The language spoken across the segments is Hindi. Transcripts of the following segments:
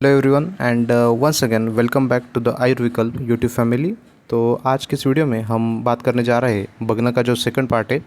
Hello everyone and once again welcome back to the Ayurvikalp YouTube family. तो आज के इस वीडियो में हम बात करने जा रहे हैं भगना का जो सेकंड पार्ट है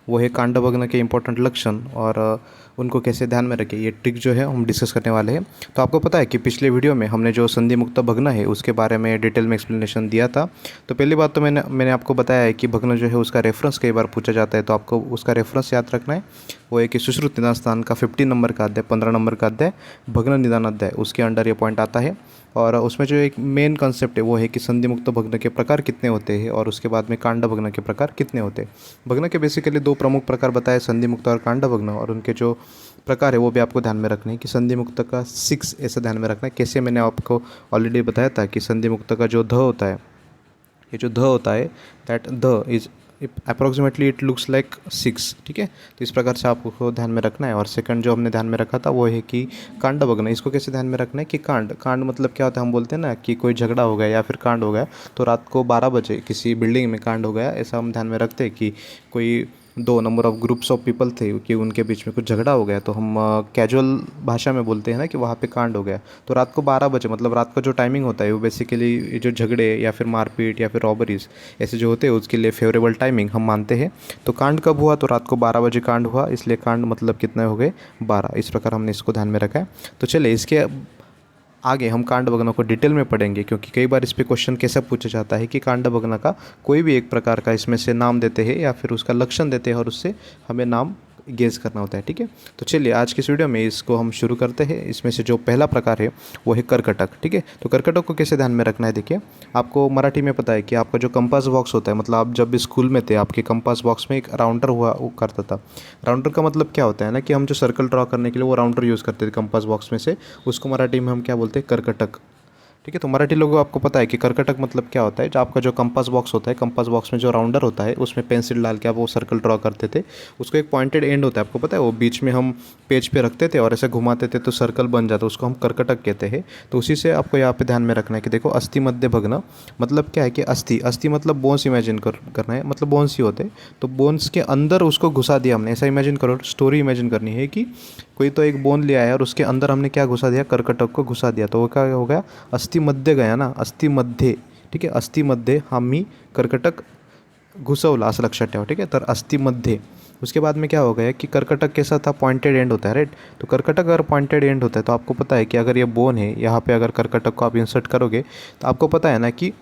वो है कांड भगना के इंपॉर्टेंट लक्षण और उनको कैसे ध्यान में रखें, ये ट्रिक जो है हम डिस्कस करने वाले हैं। तो आपको पता है कि पिछले वीडियो में हमने जो संधि मुक्त भग्न है उसके बारे में डिटेल में एक्सप्लेनेशन दिया था। तो पहली बात तो मैंने आपको बताया है कि भग्न जो है उसका रेफरेंस कई बार पूछा जाता है, तो आपको उसका रेफरेंस याद रखना है। वो है कि सुश्रुत निदान स्थान का 15 नंबर का अध्याय, 15 नंबर का अध्याय भग्न निदान अध्याय, उसके अंडर ये पॉइंट आता है। और उसमें जो एक मेन कॉन्सेप्ट है वो है कि संधि मुक्त भग्न के प्रकार कितने होते हैं और उसके बाद में कांड भग्न के प्रकार कितने होते हैं। भग्न के बेसिकली दो प्रमुख प्रकार बताए, संधि मुक्त और कांड भग्न, और उनके जो प्रकार है वो भी आपको ध्यान में रखना है कि संधि मुक्त का 6 ऐसा ध्यान में रखना है। कैसे, मैंने आपको ऑलरेडी बताया था कि संधि मुक्त का जो ध होता है, ये जो ध होता है दैट ध is approximately it looks like 6। ठीक है, तो इस प्रकार से आपको ध्यान में रखना है। और सेकंड जो हमने ध्यान में रखा था वो है कि कांड भग्न, इसको कैसे ध्यान में रखना है कि कांड कांड मतलब क्या होता है, हम बोलते हैं ना कि कोई झगड़ा हो गया या फिर कांड हो गया, तो रात को 12 बजे किसी बिल्डिंग में कांड हो गया, ऐसा हम ध्यान में रखते हैं कि कोई दो number of groups of people थे कि उनके बीच में कुछ झगड़ा हो गया, तो हम कैजुअल भाषा में बोलते हैं ना कि वहाँ पे कांड हो गया। तो रात को 12 बजे मतलब रात का जो टाइमिंग होता है वो बेसिकली जो झगड़े या फिर मारपीट या फिर रॉबरीज ऐसे जो होते हैं उसके लिए फेवरेबल टाइमिंग हम मानते हैं। तो कांड कब हुआ, तो रात को 12 बजे कांड हुआ, इसलिए कांड मतलब कितने हो गए, 12। इस प्रकार हमने इसको ध्यान में रखा है। तो चलिए इसके आगे हम कांड भग्न को डिटेल में पढ़ेंगे, क्योंकि कई बार इस पे क्वेश्चन कैसा पूछा जाता है कि कांड भग्न का कोई भी एक प्रकार का इसमें से नाम देते हैं या फिर उसका लक्षण देते हैं और उससे हमें नाम गेस करना होता है। ठीक है, तो चलिए आज की इस वीडियो में इसको हम शुरू करते हैं। इसमें से जो पहला प्रकार है वो है कर्कटक। ठीक है, तो कर्कटक को कैसे ध्यान में रखना है, देखिए आपको मराठी में पता है कि आपका जो कंपास बॉक्स होता है, मतलब आप जब भी स्कूल में थे आपके कंपास बॉक्स में एक राउंडर हुआ वो करता था। राउंडर का मतलब क्या होता है ना कि हम जो सर्कल ड्रॉ करने के लिए वो राउंडर यूज़ करते थे कंपास बॉक्स में से, उसको मराठी में हम क्या बोलते हैं, कर्कटक। ठीक है, तो मराठी लोगों को आपको पता है कि कर्कटक मतलब क्या होता है। जो आपका जो कंपास बॉक्स होता है, कंपास बॉक्स में जो राउंडर होता है उसमें पेंसिल डाल के आप वो सर्कल ड्रॉ करते थे, उसको एक पॉइंटेड एंड होता है, आपको पता है, वो बीच में हम पेज पे रखते थे और ऐसे घुमाते थे तो सर्कल बन जाता, उसको हम कर्कटक कहते हैं। तो उसी से आपको यहाँ पे ध्यान में रखना है कि देखो अस्थि मध्य भग्न मतलब क्या है कि अस्थि अस्थि मतलब बोन्स इमेजिन करना है, मतलब बोन्स ही होते हैं, तो बोन्स के अंदर उसको घुसा दिया हमने, ऐसा इमेजिन करो, स्टोरी इमेजिन करनी है कि कोई तो एक बोन लिया है और उसके अंदर हमने क्या घुसा दिया, कर्कटक को घुसा दिया, तो वो क्या हो गया, अस्थि मध्य गया ना, अस्थि मध्य। ठीक है, अस्थि मध्य आम्ही कर्कटक घुसवला असं लक्षात ठेवा। ठीक है, तर अस्थि मध्य। उसके बाद में क्या हो गया कि कर्कटक कैसा था, पॉइंटेड एंड होता है, राइट। तो कर्कटक अगर पॉइंटेड एंड होता है तो आपको पता है कि अगर ये बोन है यहाँ पे, अगर कर्कटक को आप इंसर्ट करोगे तो आपको पता है ना कि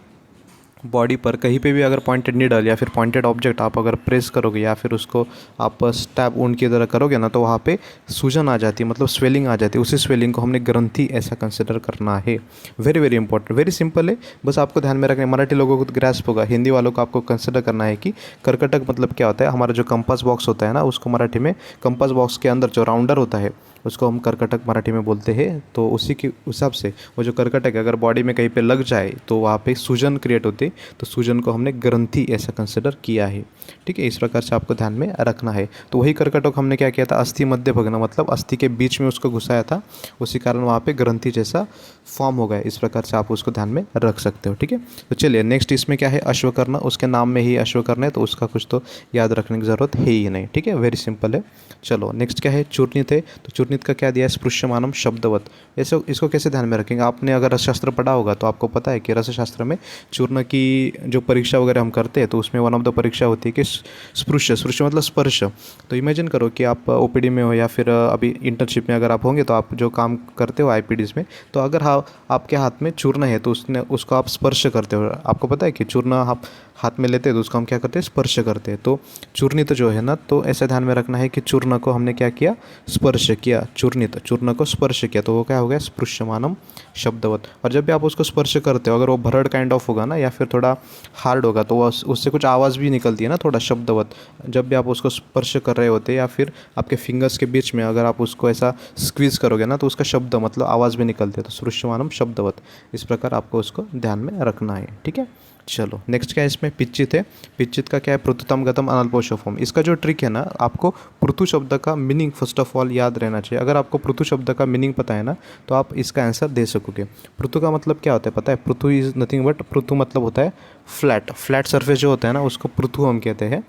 बॉडी पर कहीं पे भी अगर पॉइंटेड नीडल या फिर पॉइंटेड ऑब्जेक्ट आप अगर प्रेस करोगे या फिर उसको आप स्टैब वुंड की तरह करोगे ना, तो वहाँ पे सूजन आ जाती है, मतलब स्वेलिंग आ जाती है। उसी स्वेलिंग को हमने ग्रंथि ऐसा कंसिडर करना है। Very very important, very simple है, बस आपको ध्यान में रखना है। मराठी लोगों को तो ग्रैस्प होगा, हिंदी वालों को आपको कंसिडर करना है कि कर्कटक मतलब क्या होता है। हमारा जो कंपास बॉक्स होता है ना, उसको मराठी में कंपास बॉक्स के अंदर जो राउंडर होता है उसको हम कर्कटक मराठी में बोलते हैं। तो उसी के हिसाब से वो जो कर्कटक है अगर बॉडी में कहीं पे लग जाए तो वहाँ पे सूजन क्रिएट होती है, तो सूजन को हमने ग्रंथि ऐसा कंसिडर किया है। ठीक है, इस प्रकार से आपको ध्यान में रखना है। तो वही कर्कटक हमने क्या किया था, अस्थि मध्य भग्न मतलब अस्थि के बीच में उसको घुसाया था, उसी कारण वहाँ पे ग्रंथि जैसा फॉर्म हो गया। इस प्रकार से आप उसको ध्यान में रख सकते हो। ठीक है, तो चलिए नेक्स्ट इसमें क्या है, अश्वकर्ण। उसके नाम में ही अश्वकर्ण है तो उसका कुछ तो याद रखने की ज़रूरत है ही नहीं। ठीक है, वेरी सिंपल है। चलो नेक्स्ट क्या है, चूर्णित है। तो चूर्णित का क्या दिया है, स्पृश्यमानम शब्दवत। ऐसे इसको कैसे ध्यान में रखेंगे, आपने अगर रसशास्त्र पढ़ा होगा तो आपको पता है कि रसशास्त्र में चूर्ण की जो परीक्षा वगैरह हम करते हैं तो उसमें वन ऑफ द परीक्षा होती है कि स्पृश्य, स्पृश्य मतलब स्पर्श। तो इमेजिन करो कि आप ओपीडी में हो या फिर अभी इंटर्नशिप में अगर आप होंगे तो आप जो काम करते हो आईपीडीज में, तो अगर आपके हाथ में चूर्ण है तो उसको आप स्पर्श करते हो। आपको पता है कि चूर्ण आप हाथ में लेते हैं तो उसको हम क्या करते हैं, स्पर्श करते हैं। तो चूर्णित जो है ना, तो ऐसा ध्यान में रखना है कि चूर्ण को हमने क्या किया, स्पर्श किया, चूर्णित चूर्ण को स्पर्श किया, तो वो क्या हो गया, स्पृश्यमानम शब्दवत। और जब भी आप उसको स्पर्श करते हो, अगर वो भरड़ काइंड ऑफ होगा ना या फिर थोड़ा हार्ड होगा तो उससे कुछ आवाज़ भी निकलती है ना, थोड़ा शब्दवत। जब भी आप उसको स्पर्श कर रहे होते या फिर आपके फिंगर्स के बीच में अगर आप उसको ऐसा स्क्वीज करोगे ना तो उसका शब्द मतलब आवाज़ भी निकलती है, तो स्पृश्यमानम शब्दवत। इस प्रकार आपको उसको ध्यान में रखना है। ठीक है, चलो नेक्स्ट क्या है, इसमें पिच्चित है। पिच्चित का क्या है, पृथुतम गतम अनल्पोशोफम। इसका जो ट्रिक है ना, आपको पृथु शब्द का मीनिंग फर्स्ट ऑफ ऑल याद रहना चाहिए। अगर आपको पृथु शब्द का मीनिंग पता है ना तो आप इसका आंसर दे सकोगे। पृथु का मतलब क्या होता है पता है, Prithu is nothing but, Prithu मतलब होता है फ्लैट, फ्लैट सरफेस जो होता है ना उसको पृथु हम कहते हैं।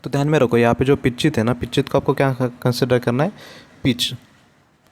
तो ध्यान में रखो यहाँ पे जो पिच्चित है ना, पिच्चित को आपको क्या कंसिडर करना है, पिच।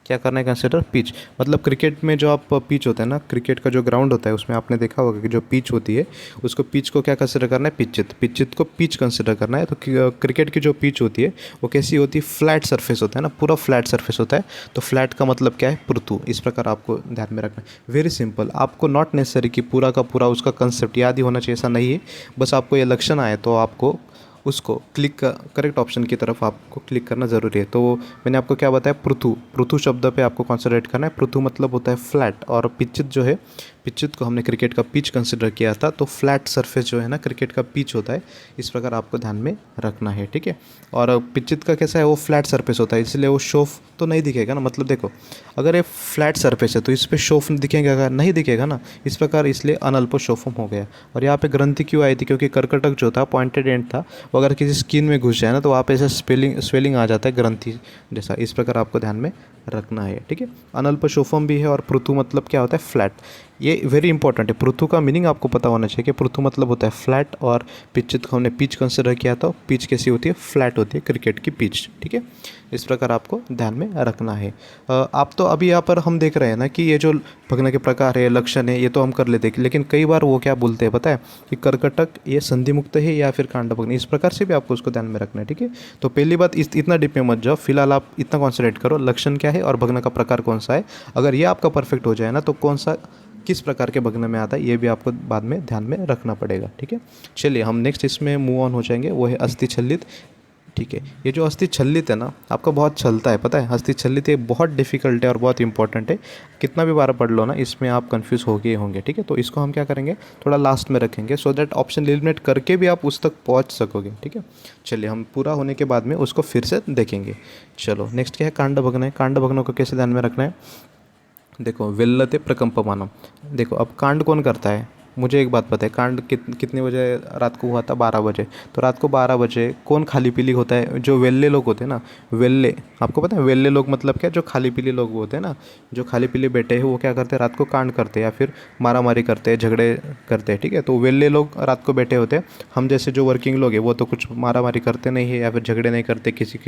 क्या करना है, कंसिडर पिच। मतलब क्रिकेट में जो आप पिच होता है ना, क्रिकेट का जो ग्राउंड होता है उसमें आपने देखा होगा कि जो पिच होती है उसको पिच को क्या कंसिडर करना है, पिचित। पिचित को पिच कंसिडर करना है। तो क्रिकेट की जो पिच होती है वो कैसी होती है, फ्लैट सरफेस होता है ना, पूरा फ्लैट सरफेस होता है। तो फ्लैट का मतलब क्या है, पृथु। इस प्रकार आपको ध्यान में रखना है। Very simple. आपको नॉट नेसेसरी कि पूरा का पूरा उसका कंसेप्ट याद ही होना चाहिए, ऐसा नहीं है। बस आपको ये लक्षण आए तो आपको उसको क्लिक, करेक्ट ऑप्शन की तरफ आपको क्लिक करना ज़रूरी है। तो मैंने आपको क्या बताया, पृथु। पृथु शब्द पे आपको कॉन्सेंट्रेट करना है। पृथु मतलब होता है फ्लैट, और पिचित जो है, पिचित को हमने क्रिकेट का पिच कंसिडर किया था। तो फ्लैट सरफेस जो है ना, क्रिकेट का पिच होता है। इस प्रकार आपको ध्यान में रखना है, ठीक है। और पिचित का कैसा है, वो फ्लैट सरफेस होता है, इसलिए वो शोफ तो नहीं दिखेगा ना। मतलब देखो, अगर ये फ्लैट सरफेस है तो इस पर शोफ दिखेगा क्या, नहीं दिखेगा ना। इस प्रकार इसलिए अनल्प शोफम हो गया। और यहाँ पे ग्रंथि क्यों आई थी, क्योंकि कर्कटक जो था पॉइंटेड एंड था, वो अगर किसी स्किन में घुस जाए ना तो वहाँ पे ऐसा स्वेलिंग आ जाता है ग्रंथि जैसा। इस प्रकार आपको ध्यान में रखना है, ठीक है। अनल्प शोफम भी है, और पृथु मतलब क्या होता है, फ्लैट। ये वेरी इंपॉर्टेंट है। पृथु का मीनिंग आपको पता होना चाहिए कि पृथु मतलब होता है फ्लैट, और पिचित को हमने पिच कंसिडर किया था। पिच कैसी होती है, फ्लैट होती है क्रिकेट की पिच, ठीक है। इस प्रकार आपको ध्यान में रखना है। आप तो अभी यहाँ पर हम देख रहे हैं ना कि ये जो भग्न के प्रकार है, लक्षण है, ये तो हम कर लेते हैं, लेकिन कई बार वो क्या बोलते हैं पता है, कि कर्कटक ये संधि मुक्त है या फिर कांडभग्न। इस प्रकार से भी आपको उसको ध्यान में रखना है, ठीक है। तो पहली बात, इतना डीप में मत जाओ, फिलहाल आप इतना कॉन्सेंट्रेट करो, लक्षण क्या है और भग्न का प्रकार कौन सा है। अगर ये आपका परफेक्ट हो जाए ना, तो कौन सा किस प्रकार के भग्न में आता है ये भी आपको बाद में ध्यान में रखना पड़ेगा, ठीक है। चलिए हम नेक्स्ट इसमें मूव ऑन हो जाएंगे, वो है अस्थि छल्लित, ठीक है। ये जो अस्थि छल्लित है ना, आपका बहुत छलता है, पता है। अस्थि छल्लित ये बहुत डिफिकल्ट है और बहुत इंपॉर्टेंट है। कितना भी बार पढ़ लो ना, इसमें आप कंफ्यूज हो गए होंगे, ठीक है। तो इसको हम क्या करेंगे, थोड़ा लास्ट में रखेंगे, सो दैट ऑप्शन एलिमिनेट करके भी आप उस तक पहुंच सकोगे, ठीक है। चलिए हम पूरा होने के बाद में उसको फिर से देखेंगे। चलो नेक्स्ट क्या है, कांड भग्न है। कांड भग्नों को कैसे ध्यान में रखना है, देखो, विल्लते प्रकंपमानम। देखो अब कांड कौन करता है, मुझे एक बात पता है, कांड कितने बजे रात को हुआ था, 12 बजे। तो रात को 12 बजे कौन खाली पीली होता है, जो वेल्ले लोग होते हैं ना, वेल्ले, आपको पता है वेल्ले लोग मतलब क्या, जो खाली पीली लोग होते हैं ना, जो खाली पीली बैठे हैं, वो क्या करते हैं, रात को कांड करते हैं या फिर मारामारी करते हैं, झगड़े करते हैं, ठीक है। तो वेल्ले लोग रात को बैठे होते हैं। हम जैसे जो वर्किंग लोग हैं वो तो कुछ मारामारी करते नहीं है या फिर झगड़े नहीं करते, किसी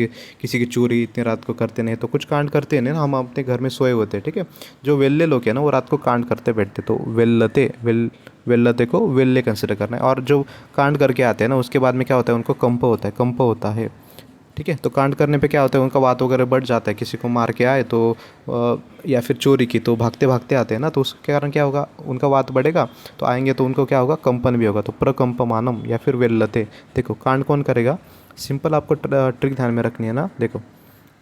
की चोरी इतनी रात को करते नहीं, तो कुछ कांड करते हैं ना, हम अपने घर में सोए होते हैं, ठीक है। जो वेल्ले लोग हैं ना, वो रात को कांड करते बैठते, तो वेल्लते को वेल्ले कंसिडर करना है। और जो कांड करके आते हैं ना, उसके बाद में क्या होता है, उनको कंप होता है, कंप होता है, ठीक है। तो कांड करने पे क्या होता है, उनका वात वगैरह बढ़ जाता है। किसी को मार के आए तो या फिर चोरी की, तो भागते भागते आते हैं ना, तो उसके कारण क्या होगा, उनका वात बढ़ेगा, तो आएंगे तो उनको क्या होगा, कंपन भी होगा। तो प्रकंपमानम या फिर वेल्लते। देखो कांड कौन करेगा, सिंपल आपको ट्रिक ध्यान में रखनी है ना। देखो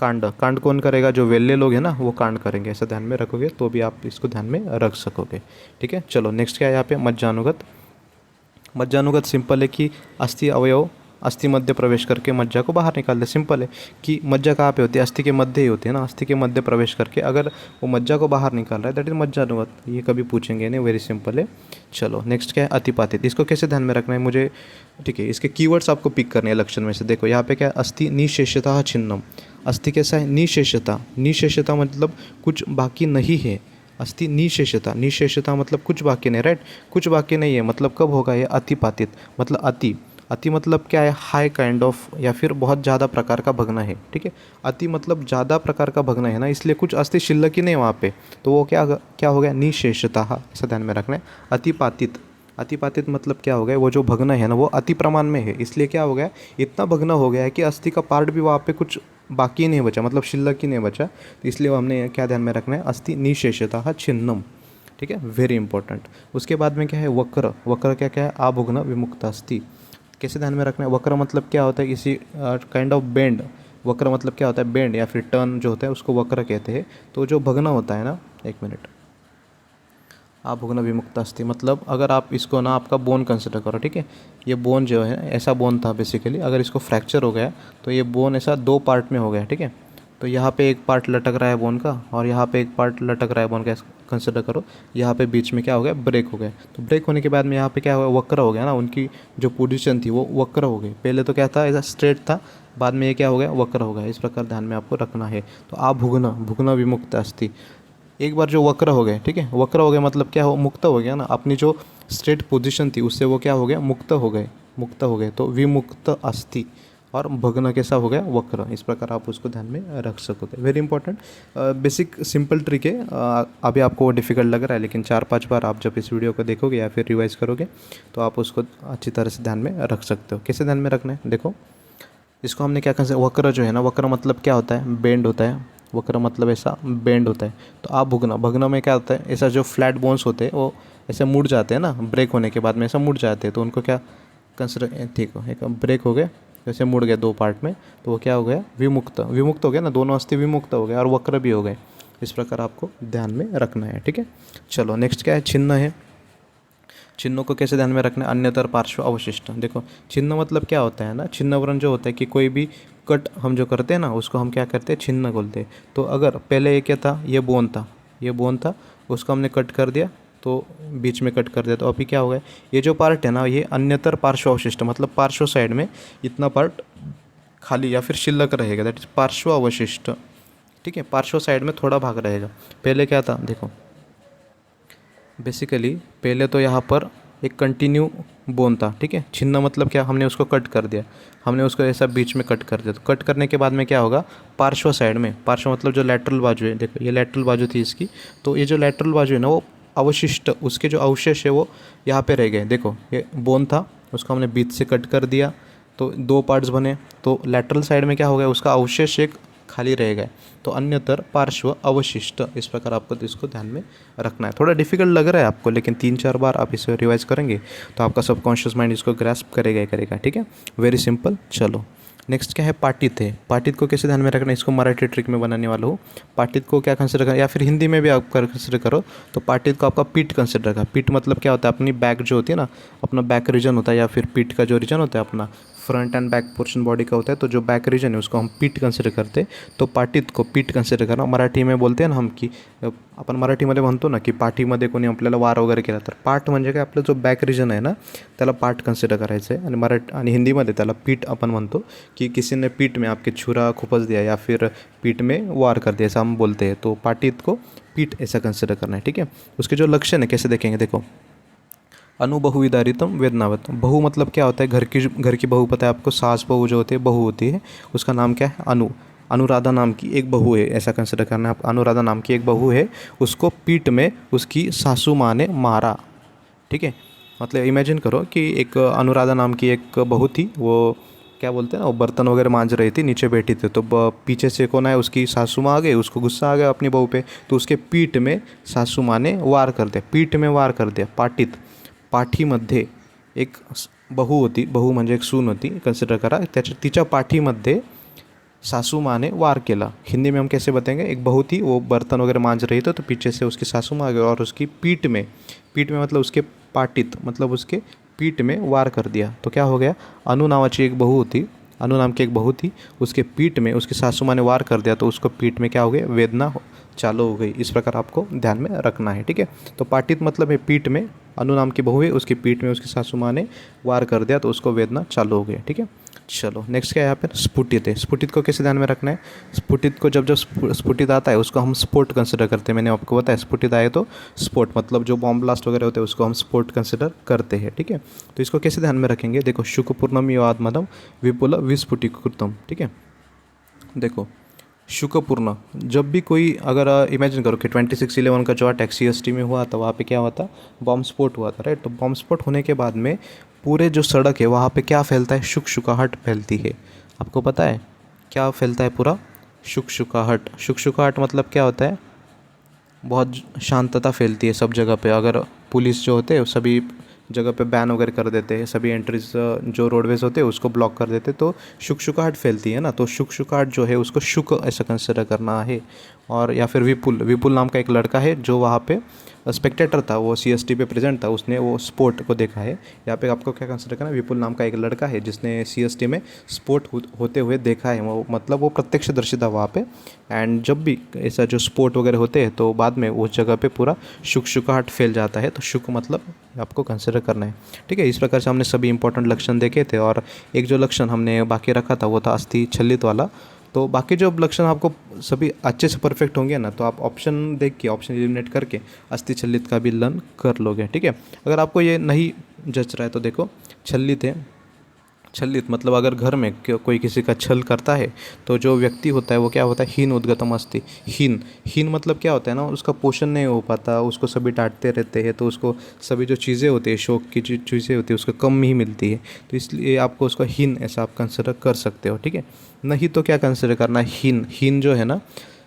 कांड कांड कौन करेगा, जो वेल्ले लोग हैं ना वो कांड करेंगे। ऐसा ध्यान में रखोगे तो भी आप इसको ध्यान में रख सकोगे, ठीक है। चलो नेक्स्ट क्या है यहाँ पे, मज्जानुगत। मज्जानुगत सिंपल है कि अस्थि अवयव अस्थि मध्य प्रवेश करके मज्जा को बाहर निकाल दे। सिंपल है कि मज्जा कहाँ पे होती है, अस्थि के मध्य ही होती है ना। अस्थि के मध्य प्रवेश करके अगर वो मज्जा को बाहर निकाल रहा है, दैट इज मज्जानुगत। ये कभी पूछेंगे नहीं, वेरी सिंपल है। चलो नेक्स्ट क्या है, अतिपातित। इसको कैसे ध्यान में रखना है मुझे, ठीक है। इसके कीवर्ड्स आपको पिक करने हैं लक्षण में से। देखो यहाँ पे क्या है, अस्थि निशेषता छिन्नम। अस्थि कैसा है, निशेषता। निशेषता मतलब कुछ बाकी नहीं है। अस्थि निशेषता, निशेषता मतलब कुछ बाकी नहीं, राइट। कुछ बाकी नहीं है मतलब कब होगा ये, अतिपातित। मतलब अति, अति मतलब क्या है, हाई काइंड ऑफ या फिर बहुत ज़्यादा प्रकार का भग्न है, ठीक है। अति मतलब ज़्यादा प्रकार का भग्न है ना, इसलिए कुछ अस्थि शिल्लक ही नहीं वहाँ पे, तो वो क्या हो गया, निशेषता। ऐसा ध्यान में रखना है। अतिपातित, अतिपातित मतलब क्या हो गया, वो जो भग्न है ना वो अति प्रमाण में है, इसलिए क्या हो गया, इतना भग्न हो गया है कि अस्थि का पार्ट भी वहाँ पे कुछ बाकी नहीं बचा, मतलब शिल्लक ही नहीं बचा। तो इसलिए हमने क्या ध्यान में रखना है, अस्थि निशेषता छिन्नम, ठीक है, वेरी इंपॉर्टेंट। उसके बाद में क्या है, वक्र। वक्र क्या क्या है, आभुग्न विमुक्त अस्थि। कैसे ध्यान में रखना है, वक्र मतलब क्या होता है, किसी काइंड ऑफ बेंड। वक्र मतलब क्या होता है, बेंड या फिर टर्न जो होता है उसको वक्र कहते हैं। तो जो भग्न होता है ना, एक मिनट, आप भुग्न विमुक्त अस्थि मतलब अगर आप इसको ना आपका बोन कंसिडर करो, ठीक है। ये बोन जो है ऐसा बोन था बेसिकली, अगर इसको फ्रैक्चर हो गया तो ये बोन ऐसा दो पार्ट में हो गया, ठीक है। तो यहाँ पे एक पार्ट लटक रहा है बोन का और यहाँ पे एक पार्ट लटक रहा है बोन का, कंसिडर करो। यहाँ पे बीच में क्या हो गया, ब्रेक हो गया। तो ब्रेक होने के बाद में यहाँ पे क्या हो गया, वक्र हो गया ना, उनकी जो पोजीशन थी वो वक्र हो गई। पहले तो क्या था, ऐसा स्ट्रेट था, बाद में ये क्या हो गया, वक्र हो गया। इस प्रकार ध्यान में आपको रखना है। तो आप भुग्न, भुग्न विमुक्त अस्थि, एक बार जो वक्र हो गए, ठीक है, वक्र हो गए मतलब क्या हो, मुक्त हो गया ना, अपनी जो स्ट्रेट पोजीशन थी उससे वो क्या हो गया, मुक्त हो गए, मुक्त हो गए। तो विमुक्त अस्थि। और भग्न कैसा हो गया, वक्र। इस प्रकार आप उसको ध्यान में रख सकोगे। Very important basic simple trick है। अभी आपको वो डिफ़िकल्ट लग रहा है, लेकिन 4-5 बार आप जब इस वीडियो को देखोगे या फिर रिवाइज करोगे तो आप उसको अच्छी तरह से ध्यान में रख सकते हो। कैसे ध्यान में रखना है, देखो इसको हमने क्या कहा, वक्र जो है ना, वक्र मतलब क्या होता है, बेंड होता है। वक्र मतलब ऐसा बेंड होता है। तो आप भुगना, भगना में क्या होता है, ऐसा जो फ्लैट बोन्स होते हैं वो ऐसे मुड़ जाते हैं ना, ब्रेक होने के बाद में ऐसा मुड़ जाते हैं, तो उनको क्या कंसिडर, ठीक हो, एक ब्रेक हो गए, जैसे मुड़ गए 2 पार्ट में, तो वो क्या हो गया, विमुक्त। विमुक्त हो गया ना, दोनों अस्थि विमुक्त हो गए और वक्र भी हो गए। इस प्रकार आपको ध्यान में रखना है, ठीक है। चलो नेक्स्ट क्या है, छिन्न है। चिन्हों को कैसे ध्यान में रखना है, अन्यतर पार्श्व अवशिष्ट। देखो चिन्ह मतलब क्या होता है ना, छिन्न वर्ण जो होता है कि कोई भी कट हम जो करते हैं ना, उसको हम क्या करते हैं, छिन्न बोलते हैं। तो अगर पहले ये क्या था, ये बोन था, ये बोन था, उसको हमने कट कर दिया, तो बीच में कट कर दिया, तो अभी क्या हो गया, ये जो पार्ट है ना, ये अन्यतर पार्श्व अवशिष्ट, मतलब पार्श्व साइड में इतना पार्ट खाली या फिर शिल्लक रहेगा, दैट इज पार्श्व अवशिष्ट। ठीक है, पार्श्व साइड में थोड़ा भाग रहेगा। पहले क्या था, देखो बेसिकली पहले तो यहाँ पर एक कंटिन्यू बोन था, ठीक है। छिन्न मतलब क्या, हमने उसको कट कर दिया, हमने उसको ऐसा बीच में कट कर दिया। तो कट करने के बाद में क्या होगा, पार्श्व साइड में, पार्श्व मतलब जो लैटरल बाजू है, देखो ये लैटरल बाजू थी इसकी, तो ये जो लैटरल बाजू है ना, वो अवशिष्ट, उसके जो अवशेष है वो यहाँ पे रह गए। देखो ये बोन था, उसको हमने बीच से कट कर दिया, तो 2 पार्ट्स बने, तो लैटरल साइड में क्या हो गया, उसका अवशेष एक खाली रह गए, तो अन्यतर पार्श्व अवशिष्ट। इस प्रकार आपको इसको ध्यान में रखना है। थोड़ा डिफिकल्ट लग रहा है आपको, लेकिन 3-4 बार आप इसे रिवाइज करेंगे तो आपका सबकॉन्शियस माइंड इसको ग्रास्प करेगा ही करेगा, ठीक है। Very simple. चलो नेक्स्ट क्या है, पाटित है। पाटित को कैसे ध्यान में रखना है, इसको मराठी ट्रिक में बनाने वाला हूँ। पाटित को क्या कंसिडर करें, या फिर हिंदी में भी आप कंसिडर करो, तो पाटित को आपका पीठ कंसिडर का। पीठ मतलब क्या होता है, अपनी बैक जो होती है ना, अपना बैक रीजन होता है, या फिर पीठ का जो रीजन होता है अपना, front end back portion body का होता है, तो जो बैक रीजन है उसको हम पीठ कंसिडर करते हैं। तो पाठीत को पीठ कंसिडर करना, मराठी में बोलते हैं ना हम, की आपण मराठीमध्ये म्हणतो ना की पाठीमध्ये कोणी आपल्याला वार वगैरे केला तर पाठ म्हणजे काय, आपलं जो बॅक रिजन आहे ना त्याला पाठ कंसिडर करायचं आहे। आणि आणि हिंदीमध्ये त्याला पीठ अपन म्हणतो, कि किसी ने पीठ में आपके छुरा खुपस दिया या फिर पीठ में वार कर दिया, ऐसा हम बोलते हैं। तो पाठीत को पीठ ऐसा कंसिडर करना है, ठीक है। उसके जो लक्षण है कैसे देखेंगे, देखो अनुबहुविदारितम वेदनावत। बहु मतलब क्या होता है, घर की बहू, पता है आपको, सास बहू जो होती है, बहू होती है, उसका नाम क्या है, अनुराधा नाम की एक बहू है, ऐसा कंसिडर करना है आप। अनुराधा नाम की एक बहू है, उसको पीठ में उसकी सासू माँ ने मारा, ठीक है। मतलब इमेजिन करो कि एक अनुराधा नाम की एक बहू थी, वो क्या बोलते हैं ना, वो बर्तन वगैरह मांज रही थी, नीचे बैठी थी, तो पीछे से कौन है, उसकी सासू माँ आ गई, उसको गुस्सा आ गया अपनी बहू पे, तो उसके पीठ में सासू माँ ने वार कर दिया, पीठ में वार कर दिया। पाठीत, पाठीमध्ये एक बहू होती, बहू म्हणजे एक सून होती, कंसिडर करा, त्याच्या तिच्या पाठीमध्ये सासू माँ ने वार केला। हिंदी में हम कैसे बताएंगे, एक बहू थी, वो बर्तन वगैरह मांज रही थी, तो पीछे से उसकी सासू माँ आ गई और उसकी पीठ में मतलब उसके पाटित मतलब उसके पीठ में वार कर दिया। तो क्या हो गया, अनु नावाची एक बहू होती, अनु नाम की एक बहू थी, उसके पीठ में उसकी सासू माँ ने वार कर दिया, तो उसको पीठ में क्या हो गया, वेदना चालू हो गई। इस प्रकार आपको ध्यान में रखना है, ठीक है। तो पाटित मतलब है पीठ में, अनु नाम की बहू है, उसकी पीठ में उसकी सासू माँ ने वार कर दिया, तो उसको वेदना चालू हो गई, ठीक है। चलो नेक्स्ट क्या है यहाँ पर, स्फुटित है। स्फुटित को कैसे ध्यान में रखना है, स्फुटित को जब स्फुटित आता है उसको हम स्पोर्ट कंसिडर करते हैं। मैंने आपको बताया स्फुटित आए तो स्पोर्ट, मतलब जो बॉम्ब ब्लास्ट वगैरह होते हैं उसको हम स्पोर्ट कंसिडर करते हैं, ठीक है। तो इसको कैसे ध्यान में रखेंगे, देखो शुकपूर्णम युवात्मदम विपुल विस्फुटीकृतम, ठीक है। देखो शुकपूर्ण, जब भी कोई, अगर इमेजिन करो कि 26/11 का जो अटैक CST में हुआ था, वहाँ पे क्या हुआ था, बॉम्ब स्फोट हुआ था, राइट। तो बॉम्ब स्फोट होने के बाद में पूरे जो सड़क है वहाँ पे क्या फैलता है, शुकशुकाहट फैलती है। आपको पता है क्या फैलता है, पूरा शुकशुकाहट। शुकशुकाहट मतलब क्या होता है, बहुत शांतता फैलती है सब जगह पे। अगर पुलिस जो होते हैं सभी जगह पे बैन वगैरह कर देते हैं, सभी एंट्रीज जो रोडवेज होते हैं उसको ब्लॉक कर देते, तो शुकशुकाहट फैलती है ना। तो शुकशुकाहट जो है उसको शुक ऐसा कंसिडर करना है। और या फिर विपुल, विपुल नाम का एक लड़का है जो वहाँ पे स्पेक्टेटर था, वो CST पे प्रेजेंट था, उसने वो स्पोर्ट को देखा है। यहाँ पे आपको क्या कंसिडर करना है, विपुल नाम का एक लड़का है जिसने CST में स्पोर्ट होते हुए देखा है, वो मतलब वो प्रत्यक्षदर्शी था वहाँ पे। एंड जब भी ऐसा जो स्पोर्ट वगैरह होते हैं तो बाद में उस जगह पे पूरा शुकशुकाहट फैल जाता है। तो शुक मतलब आपको कंसिडर करना है, ठीक है। इस प्रकार से हमने सभी इंपॉर्टेंट लक्षण देखे थे, और एक जो लक्षण हमने बाकी रखा था वो था अस्थि छल्लित वाला। तो बाकी जो लक्षण आपको सभी अच्छे से परफेक्ट होंगे ना, तो आप ऑप्शन देख के, ऑप्शन एलिमिनेट करके अस्थि छल्लित का भी लर्न कर लोगे, ठीक है। अगर आपको ये नहीं जच रहा है तो देखो छल्लित है, छलित मतलब अगर घर में कोई किसी का छल करता है तो जो व्यक्ति होता है वो क्या होता है, हीन उद्गतम अस्ति। हीन हीन मतलब क्या होता है ना, उसका पोषण नहीं हो पाता, उसको सभी डांटते रहते हैं, तो उसको सभी जो चीज़ें होती है, शौक की जो चीज़ें होती है उसको कम ही मिलती है, तो इसलिए आपको उसको हीन ऐसा आप कंसिडर कर सकते हो। ठीक है, नहीं तो क्या कंसिडर करना है, हीन। हीन जो है ना,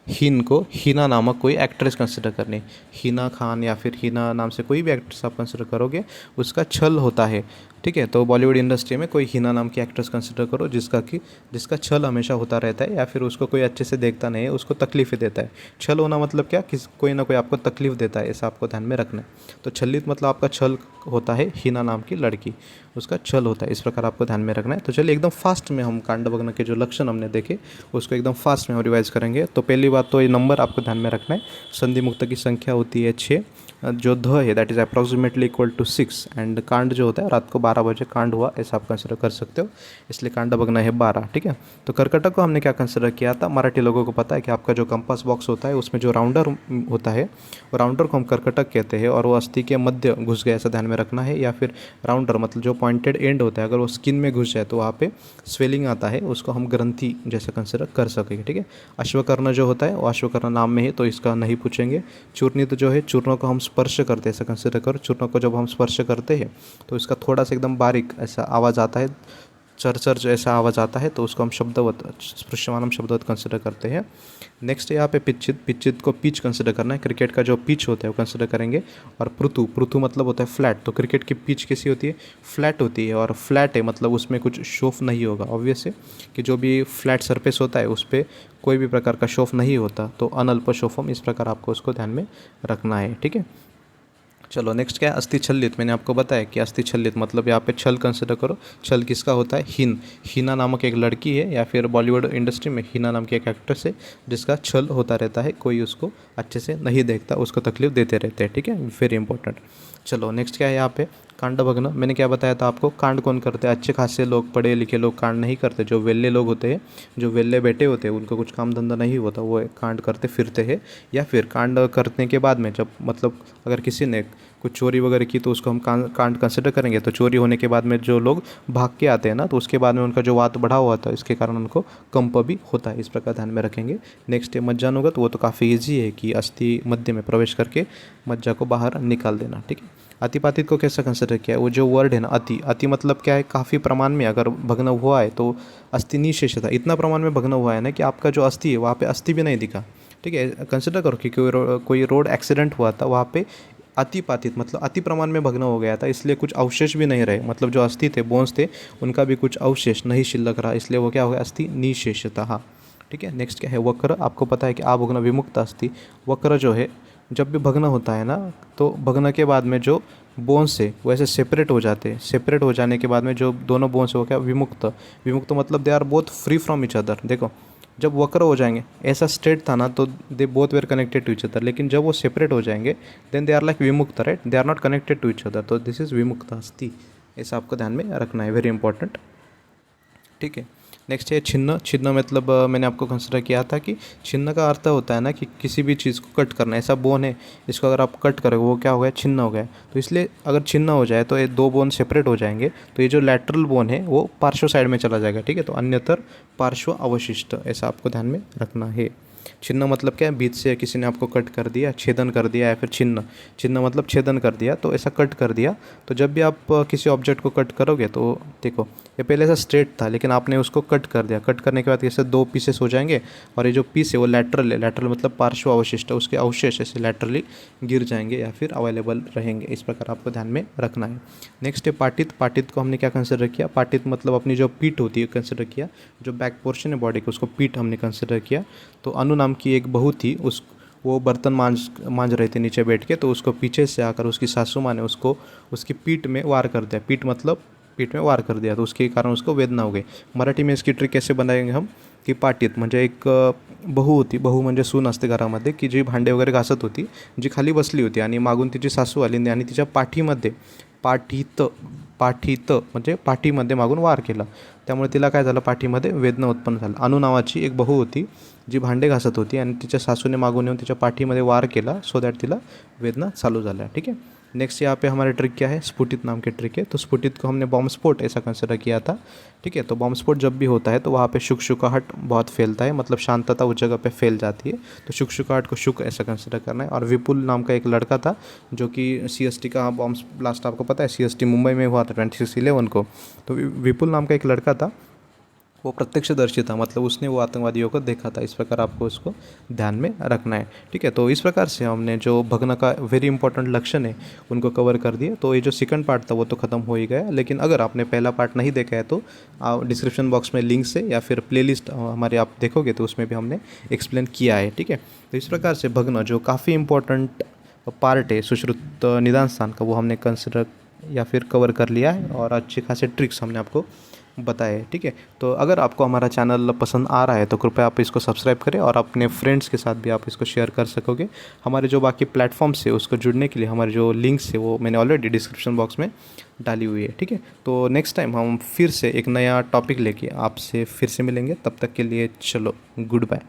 हीन को हीना नामक कोई एक्ट्रेस कंसिडर करनी, हीना खान या फिर हीना नाम से कोई भी एक्ट्रेस आप कंसिडर करोगे, उसका छल होता है। ठीक है, तो बॉलीवुड इंडस्ट्री में कोई हीना नाम की एक्ट्रेस कंसिडर करो जिसका छल हमेशा होता रहता है, या फिर उसको कोई अच्छे से देखता नहीं है, उसको तकलीफ़ें देता है। छल होना मतलब क्या, कोई ना कोई आपको तकलीफ़ देता है, ऐसा आपको ध्यान में रखना है। तो छलित मतलब आपका छल होता है, हीना नाम की लड़की, उसका छल होता है, इस प्रकार आपको ध्यान में रखना है। तो चलिए एकदम फास्ट में हम कांडभग्न के जो लक्षण हमने देखे उसको एकदम फास्ट में हम रिवाइज करेंगे। तो पहली बात तो ये नंबर आपको ध्यान में रखना है, संधि मुक्त की संख्या होती है 6, जो ध है that is approximately equal to 6, and कांड जो होता है रात को 12 बजे कांड हुआ ऐसा आप कंसिडर कर सकते हो, इसलिए कांडभग्न है 12। ठीक है, तो कर्कटक को हमने क्या कंसिडर किया था, मराठी लोगों को पता है कि आपका जो कंपास बॉक्स होता है उसमें जो राउंडर होता है वो राउंडर को हम कर्कटक कहते हैं, और वो अस्थि के मध्य घुस गया ऐसा ध्यान में रखना है, या फिर राउंडर मतलब जो पॉइंटेड एंड होता है अगर वो स्किन में घुस जाए तो वहाँ पे स्वेलिंग आता है, उसको हम ग्रंथि जैसे कंसिडर कर सकेंगे। ठीक है, अश्वकर्ण जो होता है वो अश्वकर्ण नाम में है तो इसका नहीं पूछेंगे। चूर्णित जो है, चूर्णों को हम स्पर्श करते हैं ऐसा कंसिडर करो, चूर्णों को जब हम स्पर्श करते हैं तो इसका थोड़ा सा एकदम बारीक ऐसा आवाज़ आता है, चरचर जो ऐसा आवाज़ आता है, तो उसको हम शब्दवत स्पृश्यमानम शब्दवत कंसिडर करते हैं। नेक्स्ट यहाँ पे पिचित, पिचित को पिच कंसिडर करना है, क्रिकेट का जो पिच होता है वो कंसिडर करेंगे। और पृथु, पृथु मतलब होता है फ्लैट, तो क्रिकेट की पिच कैसी होती है, फ्लैट होती है, और फ्लैट है मतलब उसमें कुछ शोफ नहीं होगा। ऑब्वियस है कि जो भी फ्लैट सरफेस होता है उस पर कोई भी प्रकार का शोफ नहीं होता, तो अनल्प शोफम, इस प्रकार आपको उसको ध्यान में रखना है। ठीक है, चलो नेक्स्ट क्या है, अस्थि छल्लित। मैंने आपको बताया कि अस्थि छल्लित मतलब यहाँ पे छल कंसिडर करो। छल किसका होता है, हीना नामक एक लड़की है, या फिर बॉलीवुड इंडस्ट्री में हीना नाम की एक एक्ट्रेस है जिसका छल होता रहता है, कोई उसको अच्छे से नहीं देखता, उसको तकलीफ देते रहते हैं। ठीक है, वेरी इंपॉर्टेंट। चलो नेक्स्ट क्या है यहाँ पे, कांडभग्न। मैंने क्या बताया था आपको, कांड कौन करते हैं, अच्छे खासे लोग, पढ़े लिखे लोग कांड नहीं करते। जो वेल्ले लोग होते हैं, जो वेल्ले बेटे होते हैं, उनको कुछ काम धंधा नहीं होता, वो कांड करते फिरते हैं, या फिर कांड करने के बाद में जब मतलब अगर किसी ने कुछ चोरी वगैरह की तो उसको हम कांड कंसिडर करेंगे। तो चोरी होने के बाद में जो लोग भाग के आते हैं ना, तो उसके बाद में उनका जो वात बढ़ा हुआ था, इसके कारण उनको कंप भी होता है, इस प्रकार ध्यान में रखेंगे। नेक्स्ट है मज्जानुगत, वो तो काफ़ी ईजी है कि अस्थि मध्य में प्रवेश करके मज्जा को बाहर निकाल देना। ठीक है, अतिपातित को कैसा कंसिडर किया है, वो जो वर्ड है ना अति, अति मतलब क्या है, काफ़ी प्रमाण में अगर भग्न हुआ है तो अस्थि निशेष था, इतना प्रमाण में भग्न हुआ है ना कि आपका जो अस्थि है वहाँ पे अस्थि भी नहीं दिखा। ठीक है, कंसिडर करो कि कोई रोड एक्सीडेंट हुआ था, वहाँ पे अतिपातित मतलब अति प्रमाण में भग्न हो गया था, इसलिए कुछ अवशेष भी नहीं रहे, मतलब जो अस्थि थे, बोन्स थे, उनका भी कुछ अवशेष नहीं शिल्लक रहा, इसलिए वो क्या हो गया, अस्थि निशेषतः। ठीक है, नेक्स्ट क्या है, वक्र। आपको पता है कि भग्न विमुक्त अस्थि, वक्र जो है जब भी भग्न होता है ना, तो भग्न के बाद में जो बोन्स है वैसे सेपरेट हो जाते हैं, सेपरेट हो जाने के बाद में जो दोनों बोन्स हो क्या, विमुक्त। विमुक्त मतलब they are both free from each other. देखो जब वक्र हो जाएंगे, ऐसा स्टेट था ना, तो they both were connected to each other, लेकिन जब वो सेपरेट हो जाएंगे देन दे आर लाइक विमुक्त, right, they are not connected to each other, तो दिस इज विमुक्त अस्थि, ऐसा आपको ध्यान में रखना है, वेरी इंपॉर्टेंट। ठीक है, नेक्स्ट है छिन्न। छिन्न मतलब मैंने आपको कंसिडर किया था कि छिन्न का अर्थ होता है ना कि किसी भी चीज़ को कट करना, ऐसा बोन है इसको अगर आप कट करोगे वो क्या हो गया, छिन्न हो गया। तो इसलिए अगर छिन्न हो जाए तो ये दो बोन सेपरेट हो जाएंगे, तो ये जो लैटरल बोन है वो पार्श्व साइड में चला जाएगा। ठीक है, तो अन्यतर पार्श्व अवशिष्ट, ऐसा आपको ध्यान में रखना है। छिन्न मतलब क्या है, बीच से किसी ने आपको कट कर दिया, छेदन कर दिया, या फिर छिन्न, छिन्न मतलब छेदन कर दिया, तो ऐसा कट कर दिया। तो जब भी आप किसी ऑब्जेक्ट को कट करोगे तो देखो ये पहले ऐसा स्ट्रेट था, लेकिन आपने उसको कट कर दिया, कट करने के बाद कैसे दो पीसेस हो जाएंगे, और ये जो पीस है वो लैटरल है, लैटरल मतलब पार्श्व अवशिष्ट है, उसके अवशेष ऐसे लैटरली गिर जाएंगे या फिर अवेलेबल रहेंगे, इस प्रकार आपको ध्यान में रखना है। नेक्स्ट है पाटित। पाटित को हमने क्या कंसिडर किया, पाटित मतलब अपनी जो पीठ होती है कंसिडर किया, जो बैक पोर्शन है बॉडी का उसको पीठ हमने कंसिडर किया। तो अनु नाम की एक बहू थी, उस वो बर्तन मांज रहे थे नीचे बैठ के, तो उसको पीछे से आकर उसकी सासू माँ ने उसको उसकी पीठ में वार कर दिया, पीठ मतलब पीठ में वार कर दिया, तो उसके कारण उसको वेदना हो गई। मराठी में इसकी ट्रिक कैसे बनाएंगे हम, की पाटीत म्हणजे एक बहू होती, बहू म्हणजे सून असते घरामध्ये, की जी भांडे वगैरे घासत होती, जी खाली बसली होती आणि मागून तिची सासू आली आणि तिच्या पाठीमध्ये पाठीत पाठीत म्हणजे पाठीमध्ये मागून वार केला, त्यामुळे तिला काय झालं, पाठीमध्ये वेदना उत्पन्न झालं। अनु नावाची एक बहू होती जी भांडे घासत होती आणि तिच्या सासूने मागून येऊन तिच्या पाठीमध्ये वार केला, सो दॅट तिला वेदना चालू झाल्या। ठीक आहे, नेक्स्ट यहाँ पे हमारा ट्रिक क्या है, स्फुटित नाम के ट्रिक है। तो स्फुटित को हमने बॉम्ब स्फोट ऐसा कंसिडर किया था, ठीक है। तो बॉम्ब स्फोट जब भी होता है तो वहाँ पे शुकशुकाहट बहुत फैलता है, मतलब शांतता उस जगह पे फैल जाती है। तो शुकशुकाहट को शुक ऐसा कंसिडर करना है। और विपुल नाम का एक लड़का था जो कि CST का बॉम्ब ब्लास्ट आपको पता है, CST मुंबई में हुआ था 26/11 को। तो विपुल नाम का एक लड़का था, वो प्रत्यक्षदर्शी था, मतलब उसने वो आतंकवादियों को देखा था। इस प्रकार आपको उसको ध्यान में रखना है, ठीक है। तो इस प्रकार से हमने जो भगना का वेरी इंपॉर्टेंट लक्षण है उनको कवर कर दिए। तो ये जो सेकंड पार्ट था वो तो ख़त्म हो ही गया, लेकिन अगर आपने पहला पार्ट नहीं देखा है तो आप डिस्क्रिप्शन बॉक्स में लिंक से या फिर प्लेलिस्ट हमारे आप देखोगे तो उसमें भी हमने एक्सप्लेन किया है, ठीक है। तो इस प्रकार से भगना जो काफ़ी इंपॉर्टेंट पार्ट है सुश्रुत निदान स्थान का, वो हमने कंसिडर या फिर कवर कर लिया है, और अच्छे खासे ट्रिक्स हमने आपको बताए हैं, ठीक है। तो अगर आपको हमारा चैनल पसंद आ रहा है तो कृपया आप इसको सब्सक्राइब करें, और अपने फ्रेंड्स के साथ भी आप इसको शेयर कर सकोगे। हमारे जो बाकी प्लेटफॉर्म्स है उसको जुड़ने के लिए हमारे जो लिंक्स है वो मैंने ऑलरेडी डिस्क्रिप्शन बॉक्स में डाली हुई है, ठीक है। तो नेक्स्ट टाइम हम फिर से एक नया टॉपिक लेके आपसे फिर से मिलेंगे, तब तक के लिए चलो गुड बाय।